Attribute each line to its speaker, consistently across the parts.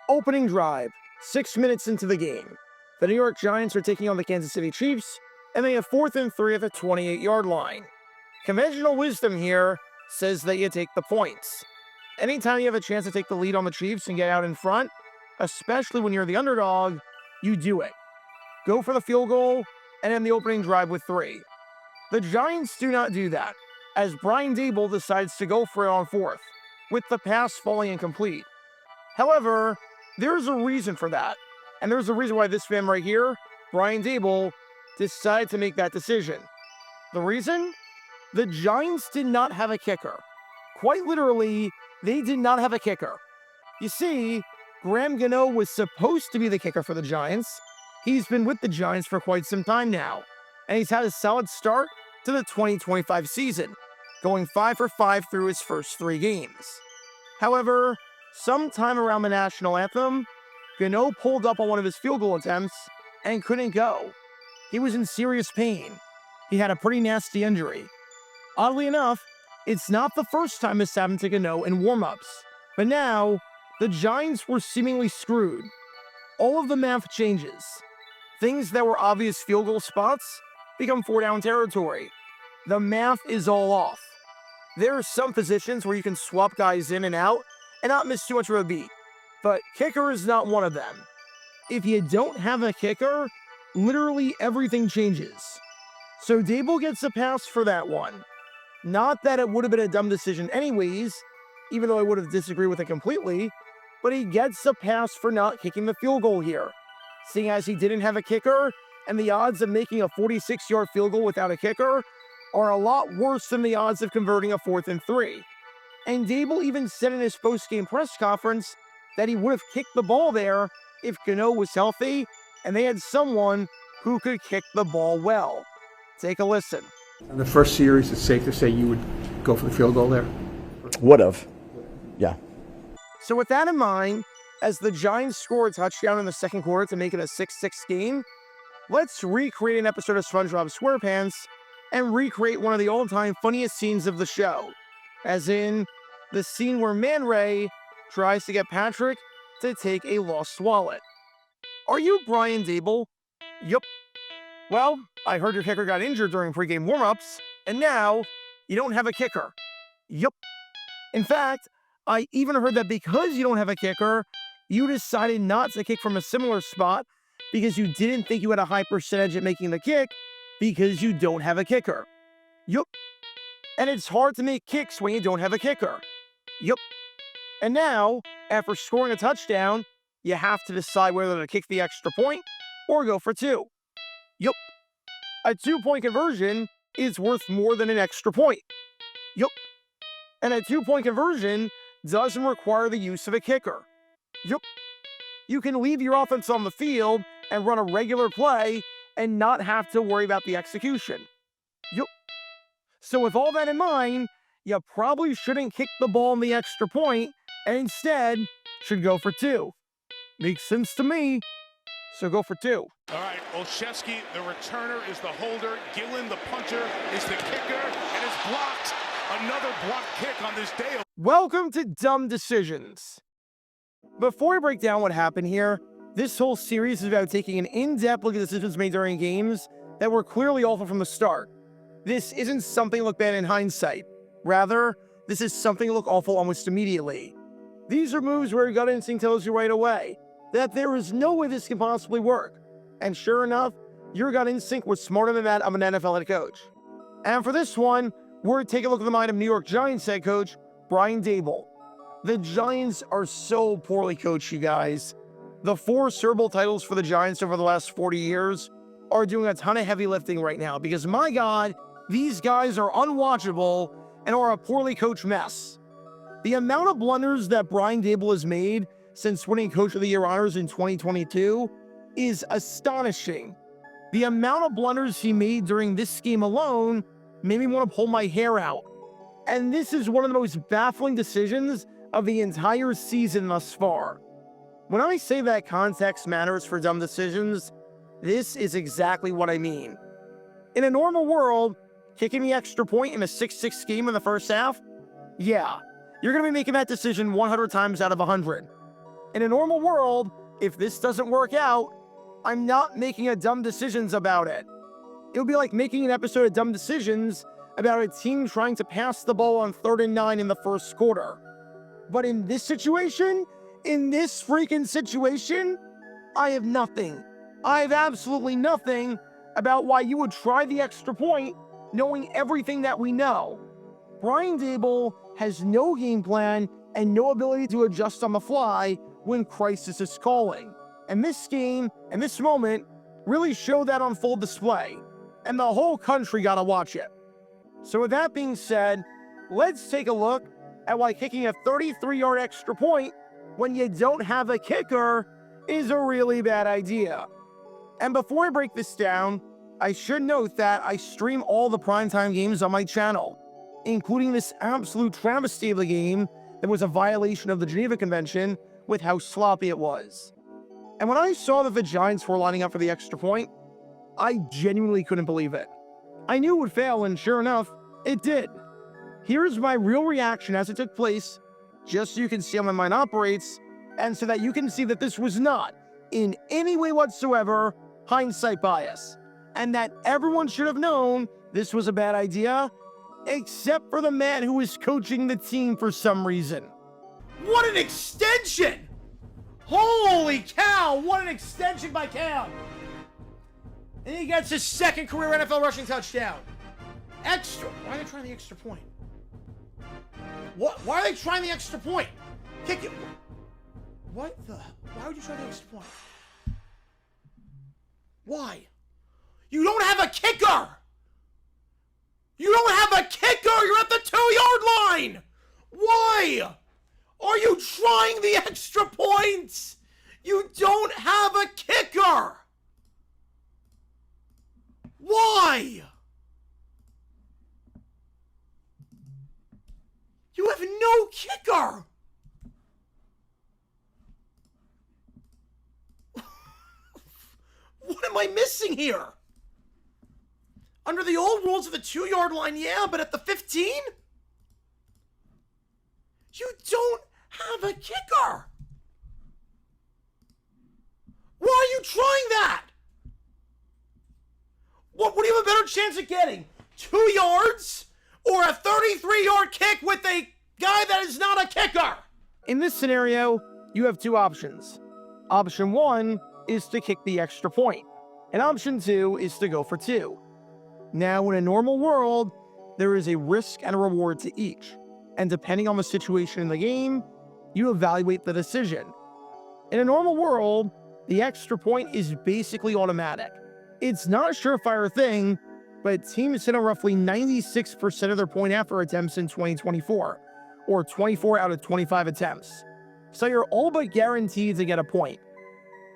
Speaker 1: Opening drive, 6 minutes into the game. The New York Giants are taking on the Kansas City Chiefs, and they have 4th and 3 at the 28-yard line. Conventional wisdom here says that you take the points. Anytime you have a chance to take the lead on the Chiefs and get out in front, especially when you're the underdog, you do it. Go for the field goal and end the opening drive with 3. The Giants do not do that, as Brian Daboll decides to go for it on 4th, with the pass falling incomplete. However, there's a reason for that, and there's a reason why this man right here, Brian Daboll, decided to make that decision. The reason? The Giants did not have a kicker. Quite literally, they did not have a kicker. You see, Graham Gano was supposed to be the kicker for the Giants. He's been with the Giants for quite some time now, and he's had a solid start to the 2025 season, going 5 for 5 through his first 3 games. However, sometime around the national anthem, Gano pulled up on one of his field goal attempts and couldn't go. He was in serious pain. He had a pretty nasty injury. Oddly enough, it's not the first time this happened to Gano in warm-ups, but now the Giants were seemingly screwed. All of the math changes. Things that were obvious field goal spots become 4-down territory. The math is all off. There are some positions where you can swap guys in and out and not miss too much of a beat, but kicker is not one of them. If you don't have a kicker, literally everything changes. So Daboll gets a pass for that one. Not that it would have been a dumb decision anyways, even though I would have disagreed with it completely, but he gets a pass for not kicking the field goal here. Seeing as he didn't have a kicker, and the odds of making a 46-yard field goal without a kicker are a lot worse than the odds of converting a 4th and 3. And Daboll even said in his post-game press conference that he would have kicked the ball there if Gano was healthy and they had someone who could kick the ball well. Take a listen.
Speaker 2: In the first series, it's safe to say you would go for the field goal there?
Speaker 3: Would have. Yeah.
Speaker 1: So with that in mind, as the Giants score a touchdown in the second quarter to make it a 6-6 game, let's recreate an episode of SpongeBob SquarePants and recreate one of the all-time funniest scenes of the show. As in, the scene where Man Ray tries to get Patrick to take a lost wallet. Are you Brian Daboll? Yup. Well, I heard your kicker got injured during pregame warm-ups, and now you don't have a kicker. Yup. In fact, I even heard that because you don't have a kicker, you decided not to kick from a similar spot because you didn't think you had a high percentage at making the kick because you don't have a kicker. Yup. And it's hard to make kicks when you don't have a kicker. Yup. And now, after scoring a touchdown, you have to decide whether to kick the extra point or go for 2. Yup. A 2-point conversion is worth more than an extra point. Yup. And a 2-point conversion doesn't require the use of a kicker. Yup. You can leave your offense on the field and run a regular play and not have to worry about the execution. Yup. So with all that in mind, you probably shouldn't kick the ball on the extra point and instead should go for 2. Makes sense to me. So go for 2.
Speaker 4: All right, Olszewski, the returner, is the holder. Gillen, the punter, is the kicker, and it's blocked. Another blocked kick on this day.
Speaker 1: Welcome to Dumb Decisions. Before we break down what happened here, this whole series is about taking an in-depth look at decisions made during games that were clearly awful from the start. This isn't something to look bad in hindsight. Rather, this is something to look awful almost immediately. These are moves where your gut instinct tells you right away that there is no way this can possibly work. And sure enough, your gut instinct was smarter than that of an NFL head coach. And for this one, we're taking a look at the mind of New York Giants head coach Brian Daboll. The Giants are so poorly coached, you guys. The 4 Super Bowl titles for the Giants over the last 40 years are doing a ton of heavy lifting right now because, my God, these guys are unwatchable and are a poorly coached mess. The amount of blunders that Brian Daboll has made since winning Coach of the Year honors in 2022 is astonishing. The amount of blunders he made during this game alone made me want to pull my hair out. And this is one of the most baffling decisions of the entire season thus far. When I say that context matters for dumb decisions, this is exactly what I mean. In a normal world, kicking the extra point in a 6-6 game in the first half, yeah, you're going to be making that decision 100 times out of 100. In a normal world, if this doesn't work out, I'm not making a dumb decisions about it. It would be like making an episode of Dumb Decisions about a team trying to pass the ball on 3rd and 9 in the first quarter. But in this situation, in this freaking situation, I have nothing. I have absolutely nothing about why you would try the extra point knowing everything that we know. Brian Daboll has no game plan and no ability to adjust on the fly when crisis is calling. And this game and this moment really showed that on full display. And the whole country got to watch it. So with that being said, let's take a look at why kicking a 33-yard extra point when you don't have a kicker is a really bad idea. And before I break this down, I should note that I stream all the primetime games on my channel, including this absolute travesty of a game that was a violation of the Geneva Convention with how sloppy it was. And when I saw that the Giants were lining up for the extra point, I genuinely couldn't believe it. I knew it would fail, and sure enough, it did. Here's my real reaction as it took place, just so you can see how my mind operates, and so that you can see that this was not, in any way whatsoever, hindsight bias, and that everyone should have known this was a bad idea, except for the man who was coaching the team for some reason. What an extension! Holy cow, what an extension by Cam! And he gets his second career NFL rushing touchdown. Extra. Why are they trying the extra point? What? Why are they trying the extra point? Kick it. What the? Why would you try the extra point? Why? You don't have a kicker! You don't have a kicker! You're at the 2-yard line! Why? Are you trying the extra points? You don't have a kicker! Why? You have no kicker! What am I missing here? Under the old rules of the 2-yard line, yeah, but at the 15? You don't have a kicker! Why are you trying that? What do you have a better chance of getting? 2 yards or a 33-yard kick with a guy that is not a kicker? In this scenario, you have 2 options. Option 1 is to kick the extra point, and option 2 is to go for 2. Now, in a normal world, there is a risk and a reward to each, and depending on the situation in the game, you evaluate the decision. In a normal world, the extra point is basically automatic. It's not a surefire thing, but teams hit on roughly 96% of their point after attempts in 2024, or 24 out of 25 attempts. So you're all but guaranteed to get a point.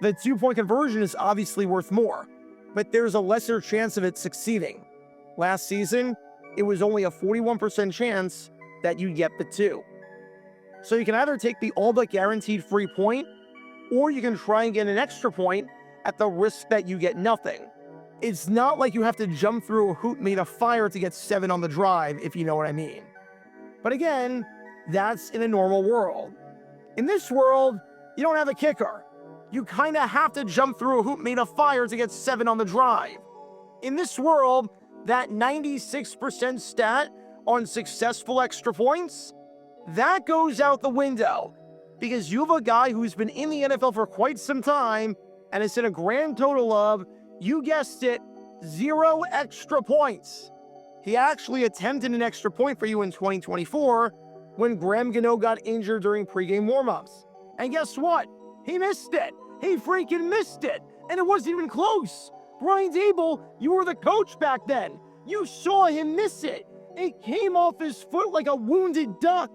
Speaker 1: The 2-point conversion is obviously worth more, but there's a lesser chance of it succeeding. Last season, it was only a 41% chance that you'd get the 2. So you can either take the all but guaranteed free point, or you can try and get an extra point at the risk that you get nothing. It's not like you have to jump through a hoop made of fire to get 7 on the drive, if you know what I mean. But again, that's in a normal world. In this world, you don't have a kicker. You kind of have to jump through a hoop made of fire to get 7 on the drive. In this world, that 96% stat on successful extra points, that goes out the window, because you have a guy who's been in the NFL for quite some time and has hit a grand total of, you guessed it, 0 extra points. He actually attempted an extra point for you in 2024 when Graham Gano got injured during pregame warmups. And guess what? He missed it. He freaking missed it. And it wasn't even close. Brian Daboll, you were the coach back then. You saw him miss it. It came off his foot like a wounded duck.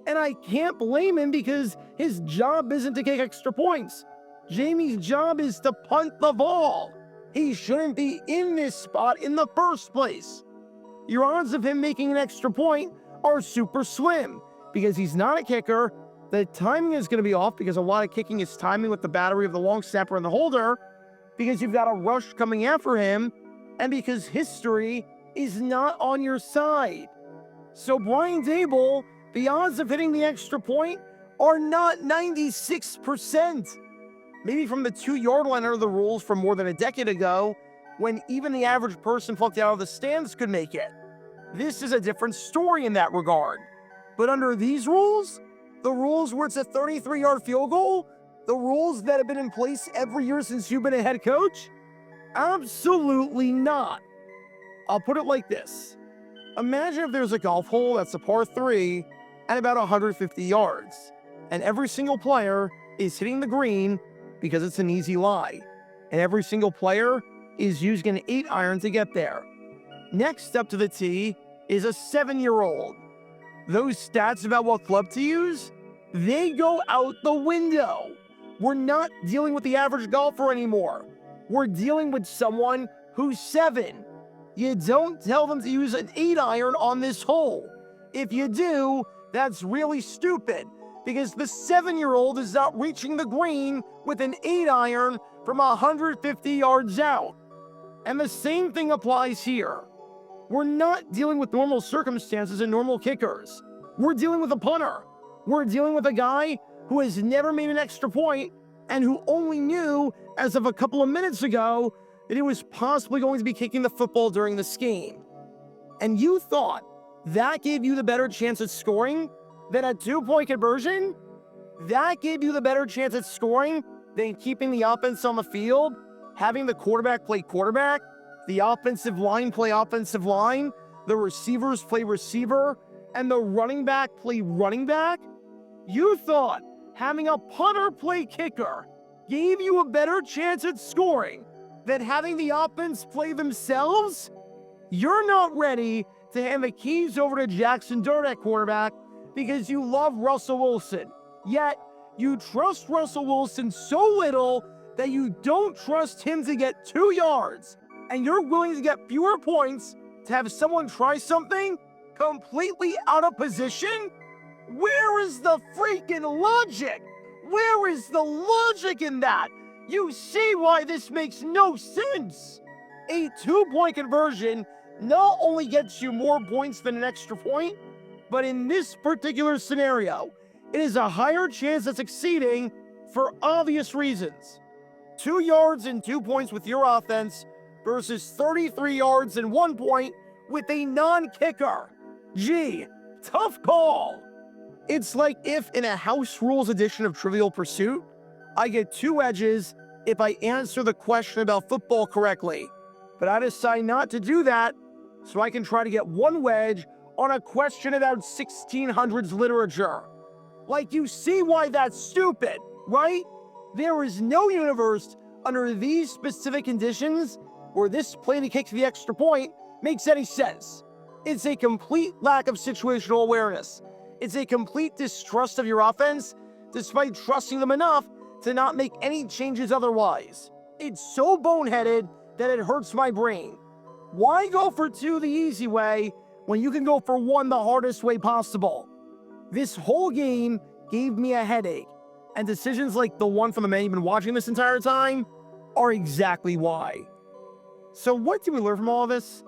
Speaker 1: And I can't blame him because his job isn't to kick extra points. Jamie's job is to punt the ball. He shouldn't be in this spot in the first place. Your odds of him making an extra point are super slim because he's not a kicker. The timing is going to be off because a lot of kicking is timing with the battery of the long snapper and the holder, because you've got a rush coming after him, and because history is not on your side. So Brian Daboll, the odds of hitting the extra point are not 96%. Maybe from the 2-yard line under the rules from more than a decade ago, when even the average person plucked out of the stands could make it. This is a different story in that regard. But under these rules, the rules where it's a 33-yard field goal, the rules that have been in place every year since you've been a head coach, absolutely not. I'll put it like this. Imagine if there's a golf hole that's a par 3 at about 150 yards, and every single player is hitting the green because it's an easy lie, and every single player is using an 8-iron to get there. Next up to the tee is a 7-year-old. Those stats about what club to use, they go out the window. We're not dealing with the average golfer anymore. We're dealing with someone who's 7. You don't tell them to use an 8-iron on this hole. If you do, that's really stupid, because the 7-year-old is not reaching the green with an 8-iron from 150 yards out. And the same thing applies here. We're not dealing with normal circumstances and normal kickers. We're dealing with a punter. We're dealing with a guy who has never made an extra point and who only knew, as of a couple of minutes ago, that he was possibly going to be kicking the football during this game. And you thought that gave you the better chance at scoring than a 2-point conversion? That gave you the better chance at scoring than keeping the offense on the field, having the quarterback play quarterback, the offensive line play offensive line, the receivers play receiver, and the running back play running back? You thought having a punter play kicker gave you a better chance at scoring than having the offense play themselves? You're not ready to hand the keys over to Jackson Dart at quarterback because you love Russell Wilson. Yet, you trust Russell Wilson so little that you don't trust him to get 2 yards, and you're willing to get fewer points to have someone try something completely out of position? Where is the freaking logic? Where is the logic in that? You see why this makes no sense. A 2-point conversion not only gets you more points than an extra point, but in this particular scenario, it is a higher chance of succeeding for obvious reasons. 2 yards and 2 points with your offense versus 33 yards and 1 point with a non-kicker. Gee, tough call. It's like if in a House Rules edition of Trivial Pursuit, I get 2 edges if I answer the question about football correctly. But I decide not to do that so I can try to get 1 wedge on a question about 1600s literature. Like, you see why that's stupid, right? There is no universe under these specific conditions where this play to kick the extra point makes any sense. It's a complete lack of situational awareness. It's a complete distrust of your offense, despite trusting them enough to not make any changes otherwise. It's so boneheaded that it hurts my brain. Why go for 2 the easy way when you can go for 1 the hardest way possible? This whole game gave me a headache, and decisions like the one from the man you've been watching this entire time are exactly why. So what do we learn from all of this?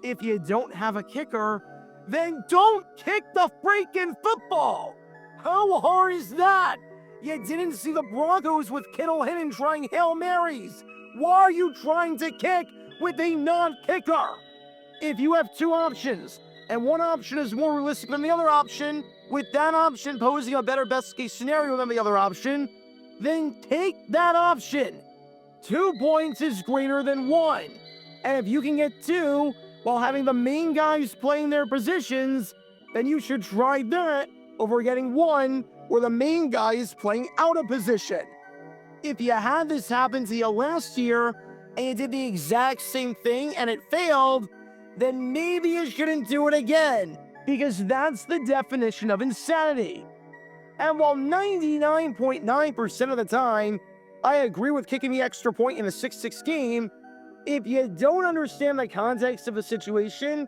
Speaker 1: If you don't have a kicker, then don't kick the freaking football! How hard is that? You didn't see the Broncos with Kittle hitting trying Hail Marys. Why are you trying to kick with a non-kicker? If you have 2 options, and one option is more realistic than the other option, with that option posing a better best-case scenario than the other option, then take that option. 2 points is greater than 1. And if you can get 2 while having the main guys playing their positions, then you should try that over getting 1 where the main guy is playing out of position. If you had this happen to you last year and you did the exact same thing and it failed, then maybe you shouldn't do it again, because that's the definition of insanity. And while 99.9% of the time, I agree with kicking the extra point in a 6-6 game, if you don't understand the context of the situation,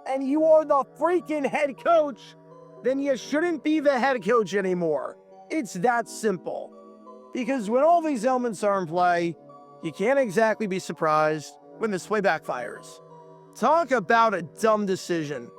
Speaker 1: and you are the freaking head coach, then you shouldn't be the head coach anymore. It's that simple. Because when all these elements are in play, you can't exactly be surprised when this play backfires. Talk about a dumb decision.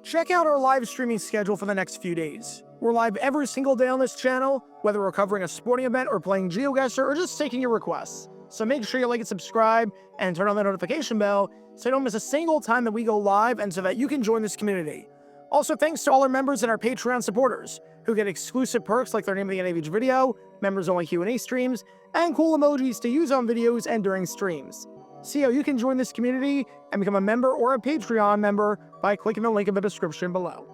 Speaker 1: Check out our live streaming schedule for the next few days. We're live every single day on this channel, whether we're covering a sporting event or playing GeoGuessr or just taking your requests. So make sure you like and subscribe and turn on the notification bell so you don't miss a single time that we go live and so that you can join this community. Also, thanks to all our members and our Patreon supporters who get exclusive perks like their name of the end of each video, members-only Q&A streams, and cool emojis to use on videos and during streams. See how you can join this community and become a member or a Patreon member by clicking the link in the description below.